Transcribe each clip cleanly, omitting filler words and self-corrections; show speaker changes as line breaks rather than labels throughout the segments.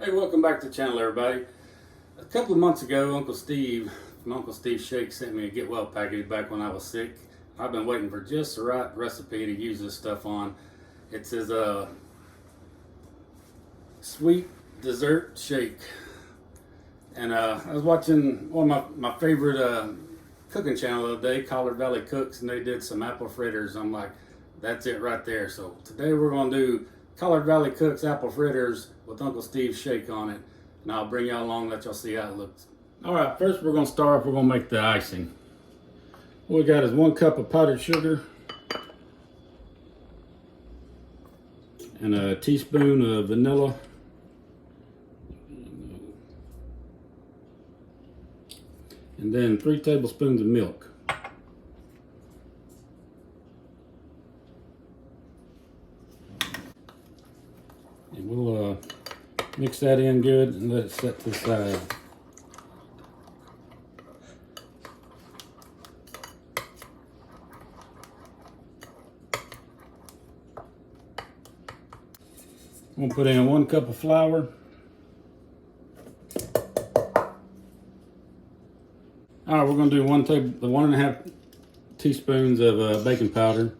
Hey, welcome back to the channel, everybody. A couple of months ago, Uncle Steve from Uncle Steve Shake sent me a get well package back when I was sick. I've been waiting for just the right recipe to use this stuff on. It's his sweet dessert shake. And I was watching one of my favorite cooking channel the other day, Collard Valley Cooks, and they did some apple fritters. I'm like, that's it right there. So today we're going to do Collard Valley Cooks apple fritters with Uncle Steve's shake on it. And I'll bring y'all along, let y'all see how it looks. All right, first we're going to start off, we're going to make the icing. What we got is 1 cup of powdered sugar and a teaspoon of vanilla. And then 3 tablespoons of milk. And we'll mix that in good and let it set to the side. I'm gonna put in 1 cup of flour. All right, we're gonna do 1.5 teaspoons of baking powder.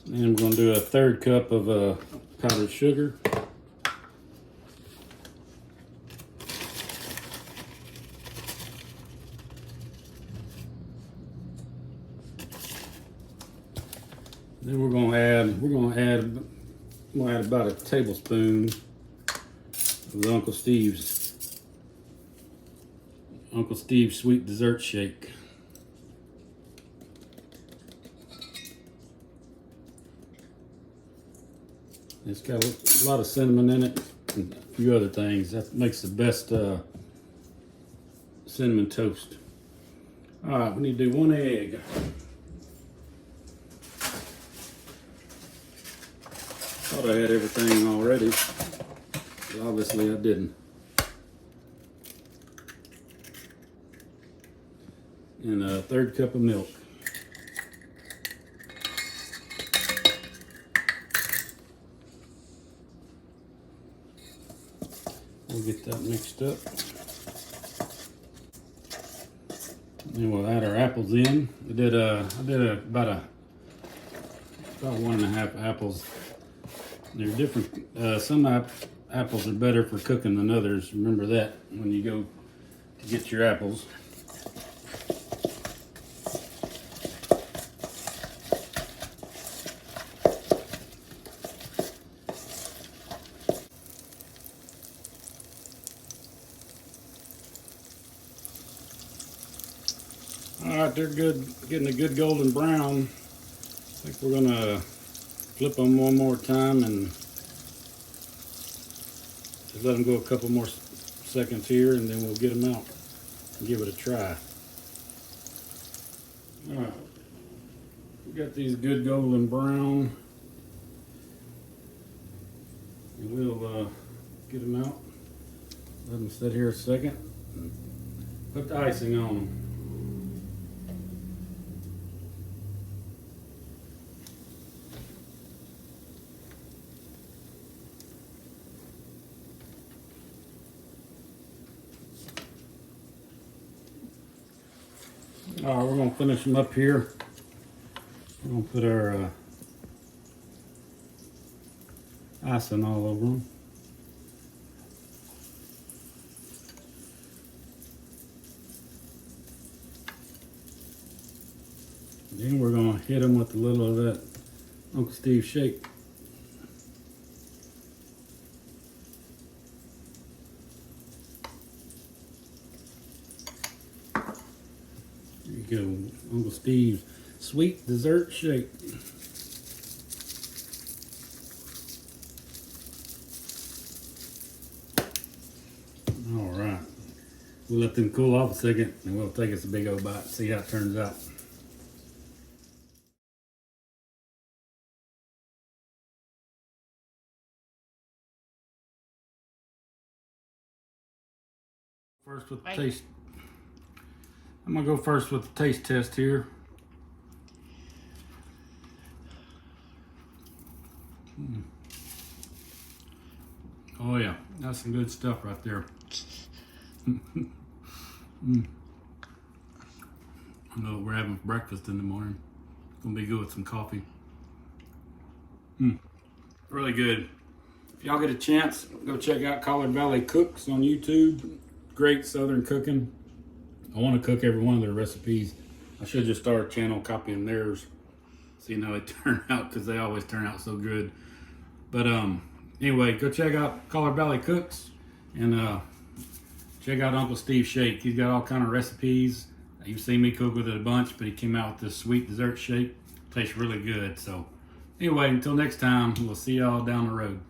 And we're gonna do 1/3 cup of powdered sugar. Then we're gonna add about a tablespoon of the Uncle Steve's sweet dessert shake. It's got a lot of cinnamon in it and a few other things. That makes the best cinnamon toast. All right, we need to do 1 egg. Thought I had everything already, but obviously I didn't. And 1/3 cup of milk. We'll get that mixed up. Then we'll add our apples in. I did about 1.5 apples. They're different. Some apples are better for cooking than others. Remember that when you go to get your apples. All right, they're good, getting a good golden brown. I think we're gonna flip them one more time and just let them go a couple more seconds here, and then we'll get them out and give it a try. All right, we got these good golden brown, and we'll get them out. Let them sit here a second. Put the icing on them. All right, we're gonna finish them up here. We're gonna put our icing all over them. Then we're gonna hit them with a little of that Uncle Steve shake. There you go, Uncle Steve's sweet dessert shake. All right, we'll let them cool off a second and we'll take us a big old bite, see how it turns out. First with the taste. I'm gonna go first with the taste test here. Oh yeah, that's some good stuff right there. I know we're having breakfast in the morning. It's gonna be good with some coffee. Really good. If y'all get a chance, go check out Collard Valley Cooks on YouTube. Great Southern cooking. I want to cook every one of their recipes. I should just start a channel copying theirs. See how they turn out, because they always turn out so good. But anyway, go check out Collard Valley Cooks and check out Uncle Steve's Shake. He's got all kind of recipes. You've seen me cook with it a bunch, but he came out with this sweet dessert shake. Tastes really good. So anyway, until next time, we'll see y'all down the road.